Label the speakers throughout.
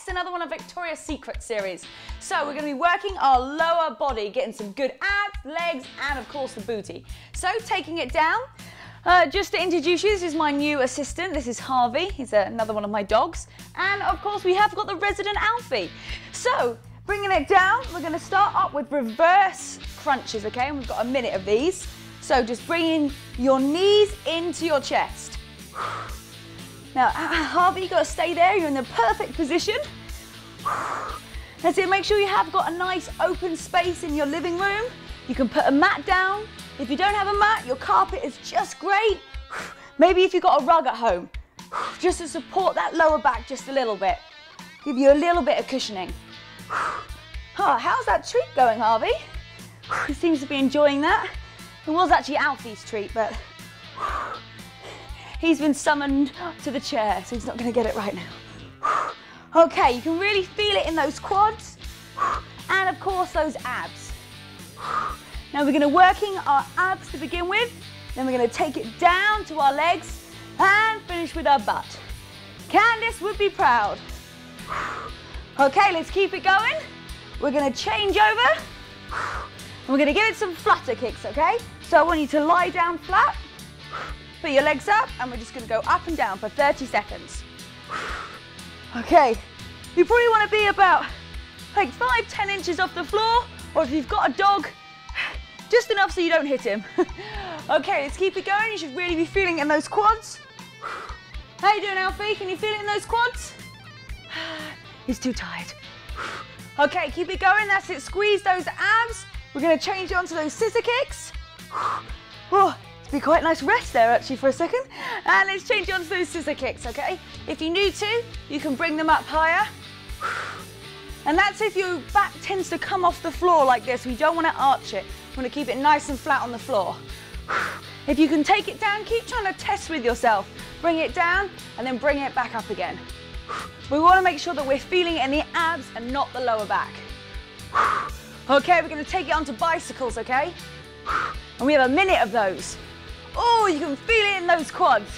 Speaker 1: It's another one of Victoria's Secret series. So we're going to be working our lower body, getting some good abs, legs, and of course the booty. So taking it down, just to introduce you, this is my new assistant. This is Harvey. He's another one of my dogs. And of course we have got the resident Alfie. So bringing it down, we're going to start up with reverse crunches, okay? And we've got a minute of these. So just bringing your knees into your chest. Now, Harvey, you've got to stay there. You're in the perfect position. That's it. Make sure you have got a nice open space in your living room. You can put a mat down. If you don't have a mat, your carpet is just great. Maybe if you've got a rug at home, just to support that lower back just a little bit. Give you a little bit of cushioning. Oh, how's that treat going, Harvey? He seems to be enjoying that. It was actually Alfie's treat, but he's been summoned to the chair, so he's not going to get it right now. Okay, you can really feel it in those quads and of course those abs. Now we're going to working our abs to begin with, then we're going to take it down to our legs and finish with our butt. Candice would be proud. Okay, let's keep it going. We're going to change over and we're going to give it some flutter kicks, okay? So I want you to lie down flat. Put your legs up and we're just going to go up and down for 30 seconds. Okay, you probably want to be about like 5–10 inches off the floor, or if you've got a dog, just enough so you don't hit him. Okay, let's keep it going. You should really be feeling it in those quads. How you doing, Alfie? Can you feel it in those quads? He's too tired. Okay, keep it going. That's it. Squeeze those abs. We're going to change it onto those scissor kicks. Oh, be quite a nice rest there actually for a second. And let's change on to those scissor kicks, okay? If you need to, you can bring them up higher. And that's if your back tends to come off the floor like this. We don't want to arch it. We want to keep it nice and flat on the floor. If you can take it down, keep trying to test with yourself. Bring it down and then bring it back up again. We want to make sure that we're feeling it in the abs and not the lower back. Okay, we're going to take it onto bicycles, okay? And we have a minute of those. Oh, you can feel it in those quads.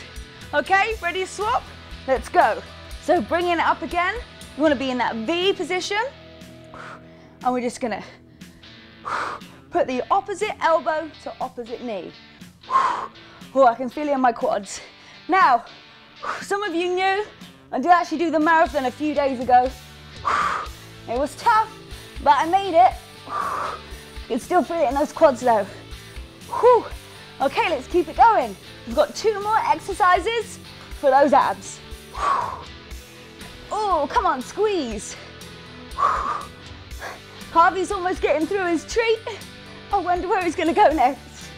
Speaker 1: Okay, ready to swap? Let's go. So bringing it up again. You want to be in that V position. And we're just going to put the opposite elbow to opposite knee. Oh, I can feel it in my quads. Now, some of you knew I did actually do the marathon a few days ago. It was tough, but I made it. You can still feel it in those quads though. Whew. Okay, let's keep it going. We've got 2 more exercises for those abs. Oh, come on, squeeze. Harvey's almost getting through his treat. I wonder where he's going to go next.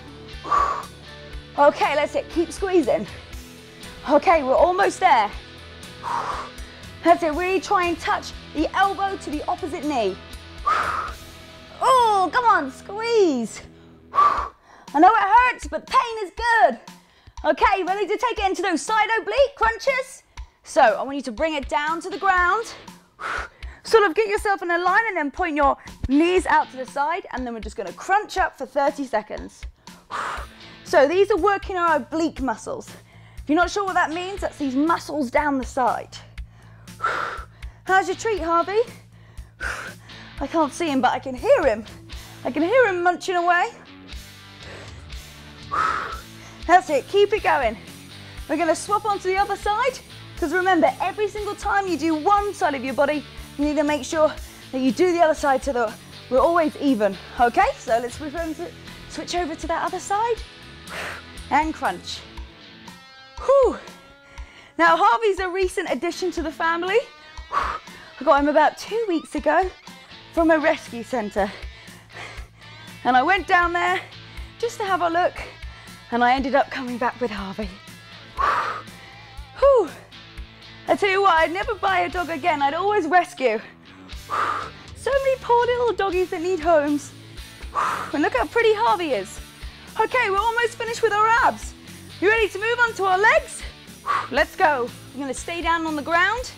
Speaker 1: Okay, that's it. Keep squeezing. Okay, we're almost there. That's it. Really try and touch the elbow to the opposite knee. Oh, come on, squeeze. I know it hurts, but pain is good. Okay, ready to take it into those side oblique crunches? So I want you to bring it down to the ground. Sort of get yourself in a line and then point your knees out to the side, and then we're just going to crunch up for 30 seconds. So these are working our oblique muscles. If you're not sure what that means, that's these muscles down the side. How's your treat, Harvey? I can't see him, but I can hear him. I can hear him munching away. That's it, keep it going. We're going to swap onto the other side, because remember, every single time you do one side of your body, you need to make sure that you do the other side so that we're always even. Okay, so let's switch over to that other side and crunch. Whew. Now, Harvey's a recent addition to the family. I got him about 2 weeks ago from a rescue centre. And I went down there just to have a look, and I ended up coming back with Harvey. Whew. I tell you what, I'd never buy a dog again. I'd always rescue. So many poor little doggies that need homes. And look how pretty Harvey is. Okay, we're almost finished with our abs. You ready to move on to our legs? Let's go. You're going to stay down on the ground.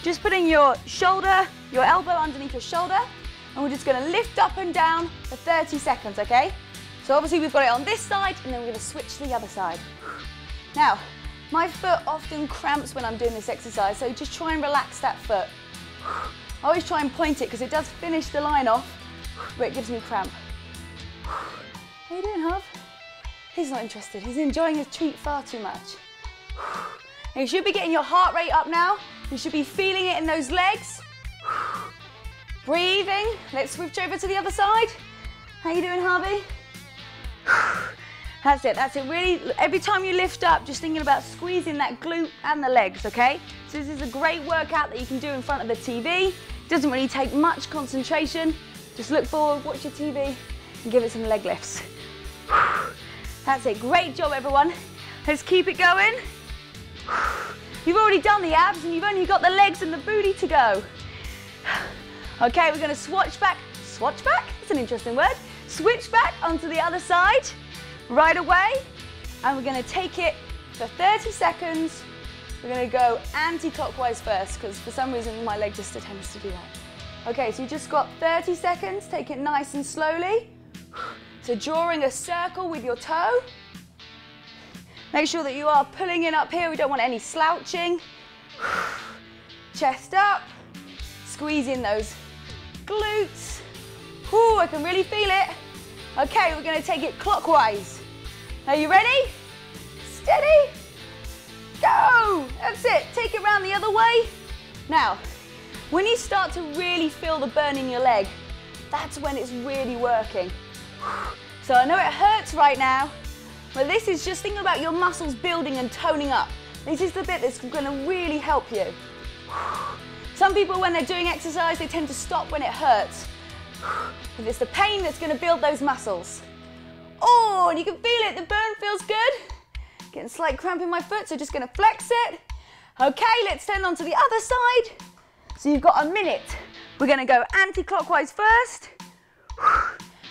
Speaker 1: Just putting your shoulder, your elbow underneath your shoulder, and we're just going to lift up and down for 30 seconds, okay? So obviously we've got it on this side, and then we're going to switch to the other side. Now, my foot often cramps when I'm doing this exercise, so just try and relax that foot. I always try and point it because it does finish the line off, but it gives me cramp. How you doing, Harv? He's not interested. He's enjoying his treat far too much. And you should be getting your heart rate up now. You should be feeling it in those legs. Breathing. Let's switch over to the other side. How you doing, Harvey? That's it, that's it. Really, every time you lift up, just thinking about squeezing that glute and the legs, okay? So this is a great workout that you can do in front of the TV. Doesn't really take much concentration. Just look forward, watch your TV, and give it some leg lifts. That's it, great job, everyone. Let's keep it going. You've already done the abs and you've only got the legs and the booty to go. Okay, we're gonna swatch back. Swatch back? That's an interesting word. Switch back onto the other side right away. And we're gonna take it for 30 seconds. We're gonna go anti-clockwise first because for some reason my leg just tends to do that. Okay, so you just got 30 seconds. Take it nice and slowly. So drawing a circle with your toe. Make sure that you are pulling in up here. We don't want any slouching. Chest up. Squeeze in those glutes. Ooh, I can really feel it. Okay, we're going to take it clockwise. Are you ready? Steady. Go. That's it. Take it round the other way. Now, when you start to really feel the burn in your leg, that's when it's really working. So I know it hurts right now, but this is just thinking about your muscles building and toning up. This is the bit that's going to really help you. Some people, when they're doing exercise, they tend to stop when it hurts. But it's the pain that's going to build those muscles. Oh, and you can feel it. The burn feels good. Getting a slight cramp in my foot, so just going to flex it. Okay, let's turn on to the other side. So you've got a minute. We're going to go anti-clockwise first,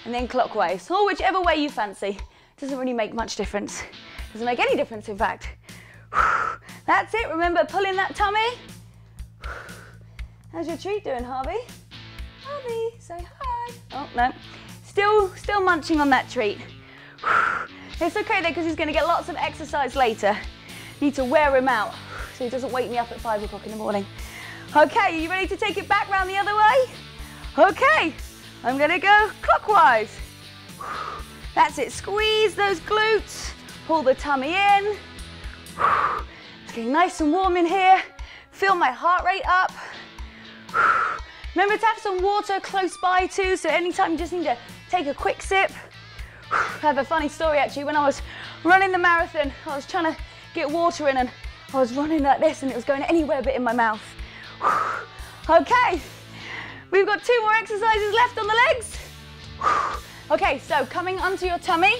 Speaker 1: and then clockwise, or whichever way you fancy. Doesn't really make much difference. Doesn't make any difference, in fact. That's it. Remember, pull in that tummy. How's your treat doing, Harvey? Harvey, say hi. Oh, no. Still munching on that treat. It's okay though, because he's going to get lots of exercise later. Need to wear him out so he doesn't wake me up at 5 o'clock in the morning. Okay, are you ready to take it back round the other way? Okay, I'm going to go clockwise. That's it, squeeze those glutes, pull the tummy in. It's getting nice and warm in here. Feel my heart rate up. Remember to have some water close by too, so anytime you just need to take a quick sip. I have a funny story actually. When I was running the marathon, I was trying to get water in and I was running like this and it was going anywhere but in my mouth. Okay, we've got 2 more exercises left on the legs. Okay, so coming onto your tummy,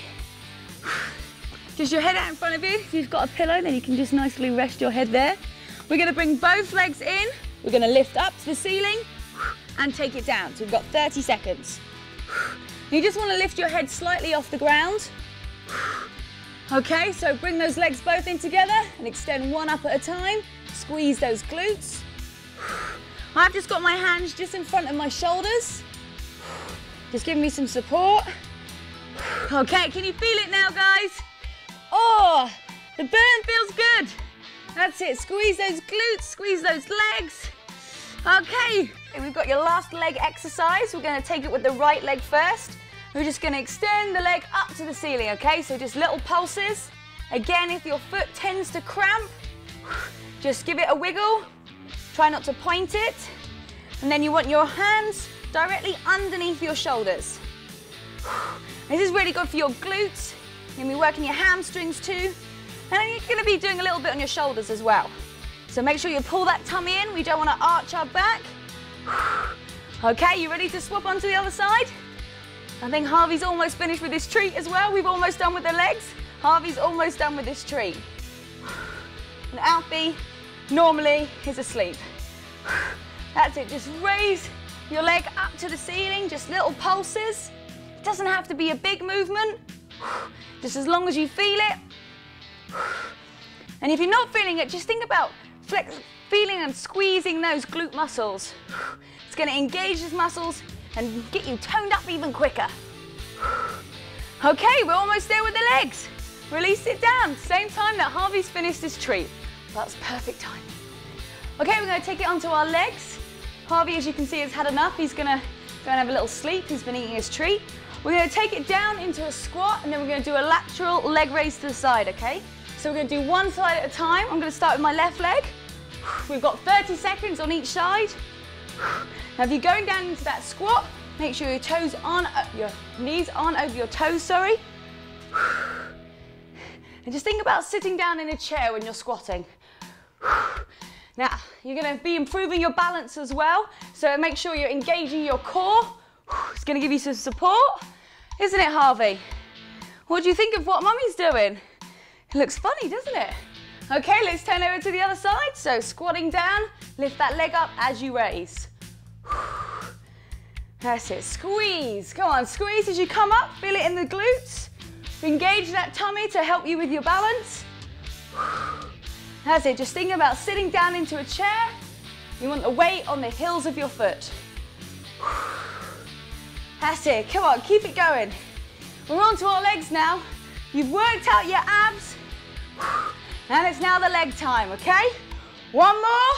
Speaker 1: just your head out in front of you. If you've got a pillow, then you can just nicely rest your head there. We're going to bring both legs in. We're going to lift up to the ceiling and take it down. So we've got 30 seconds. You just want to lift your head slightly off the ground. Okay, so bring those legs both in together and extend one up at a time. Squeeze those glutes. I've just got my hands just in front of my shoulders. Just giving me some support. Okay, can you feel it now, guys? Oh, the burn feels good. That's it, squeeze those glutes, squeeze those legs. Okay, we've got your last leg exercise. We're going to take it with the right leg first. We're just going to extend the leg up to the ceiling, okay? So just little pulses. Again, if your foot tends to cramp, just give it a wiggle. Try not to point it. And then you want your hands directly underneath your shoulders. This is really good for your glutes. You're going to be working your hamstrings too. And then you're going to be doing a little bit on your shoulders as well. So make sure you pull that tummy in. We don't want to arch our back. Okay, you ready to swap onto the other side? I think Harvey's almost finished with his treat as well. We've almost done with the legs. Harvey's almost done with his treat. And Alfie normally is asleep. That's it, just raise your leg up to the ceiling, just little pulses. It doesn't have to be a big movement, just as long as you feel it. And if you're not feeling it, just think about feeling and squeezing those glute muscles. It's going to engage those muscles and get you toned up even quicker. Okay, we're almost there with the legs. Release it down, same time that Harvey's finished his treat. That's perfect time. Okay, we're going to take it onto our legs. Harvey, as you can see, has had enough. He's gonna go and have a little sleep. He's been eating his treat. We're gonna take it down into a squat, and then we're gonna do a lateral leg raise to the side, okay? So we're gonna do one side at a time. I'm gonna start with my left leg. We've got 30 seconds on each side. Now, if you're going down into that squat, make sure your toes aren't, your knees aren't over your toes, sorry. And just think about sitting down in a chair when you're squatting. Now, you're going to be improving your balance as well, so make sure you're engaging your core. It's going to give you some support, isn't it, Harvey? What do you think of what Mummy's doing? It looks funny, doesn't it? Okay, let's turn over to the other side. So squatting down, lift that leg up as you raise. That's it, squeeze. Come on, squeeze as you come up, feel it in the glutes. Engage that tummy to help you with your balance. That's it, just thinking about sitting down into a chair. You want the weight on the heels of your foot. That's it, come on, keep it going. We're on to our legs now. You've worked out your abs, and it's now the leg time, okay? One more.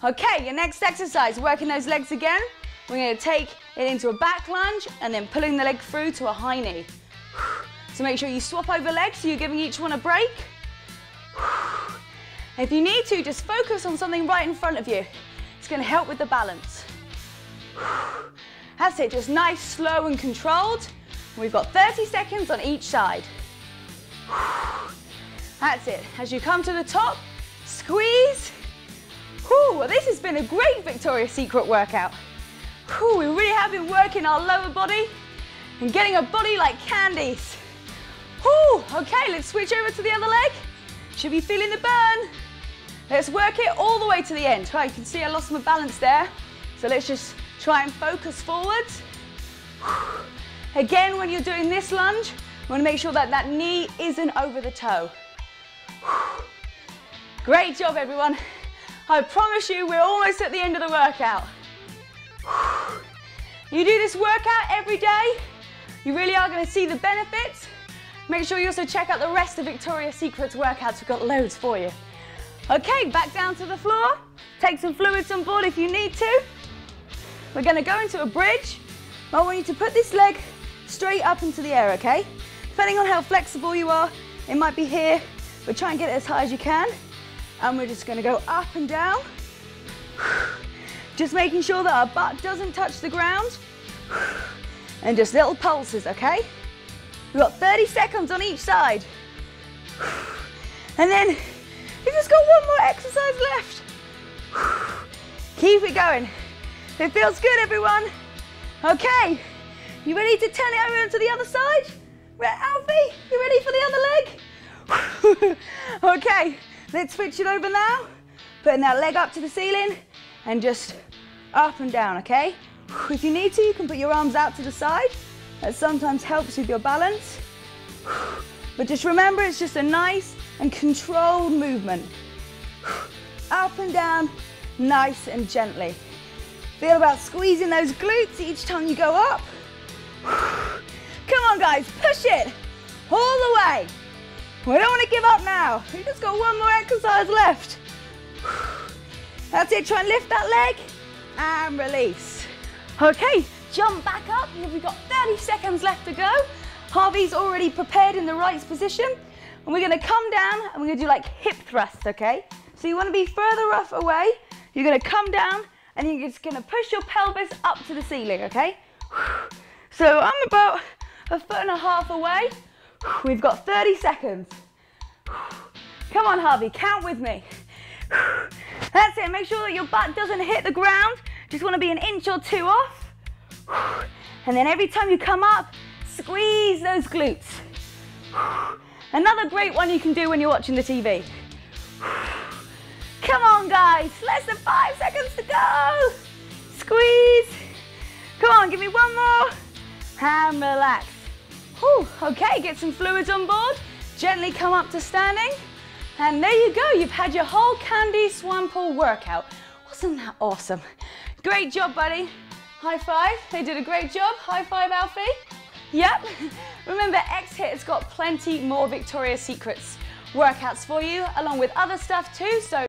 Speaker 1: Okay, your next exercise, working those legs again. We're going to take it into a back lunge and then pulling the leg through to a high knee. So make sure you swap over legs so you're giving each one a break. If you need to, just focus on something right in front of you. It's going to help with the balance. That's it, just nice, slow and controlled. We've got 30 seconds on each side. That's it, as you come to the top, squeeze. Well, this has been a great Victoria's Secret workout. We really have been working our lower body and getting a body like Candice. Okay, let's switch over to the other leg. Should be feeling the burn. Let's work it all the way to the end. Right, you can see I lost my balance there. So let's just try and focus forwards. Again, when you're doing this lunge, you want to make sure that that knee isn't over the toe. Great job, everyone. I promise you, we're almost at the end of the workout. You do this workout every day, you really are going to see the benefits. Make sure you also check out the rest of Victoria's Secret's workouts. We've got loads for you. Okay, back down to the floor. Take some fluids on board if you need to. We're going to go into a bridge. I want you to put this leg straight up into the air, okay? Depending on how flexible you are, it might be here, but try and get it as high as you can. And we're just going to go up and down. Just making sure that our butt doesn't touch the ground. And just little pulses, okay? We've got 30 seconds on each side. And then you've just got one more exercise left. Keep it going. It feels good, everyone. Okay, you ready to turn it over to the other side? Alfie, you ready for the other leg? Okay, let's switch it over now. Putting that leg up to the ceiling and just up and down, okay? If you need to, you can put your arms out to the side. That sometimes helps with your balance. But just remember, it's just a nice and controlled movement. Up and down, nice and gently. Feel about squeezing those glutes each time you go up. Come on, guys, push it all the way. We don't want to give up now. We've just got one more exercise left. That's it, try and lift that leg and release. Okay, jump back up. We've got 30 seconds left to go. Harvey's already prepared in the right position. And we're gonna come down and we're gonna do like hip thrusts, okay? So you wanna be further off away. You're gonna come down and you're just gonna push your pelvis up to the ceiling, okay? So I'm about 1.5 feet away. We've got 30 seconds. Come on, Harvey, count with me. That's it, make sure that your butt doesn't hit the ground. Just want to be an inch or two off. And then every time you come up, squeeze those glutes. Another great one you can do when you're watching the TV. Come on, guys, less than 5 seconds to go. Squeeze. Come on, give me one more. And relax. Okay, get some fluids on board. Gently come up to standing. And there you go, you've had your whole Candice Swanepoel workout. Wasn't that awesome? Great job, buddy. High five, they did a great job. High five, Alfie. Yep. Remember, XHIT has got plenty more Victoria's Secrets workouts for you, along with other stuff too. So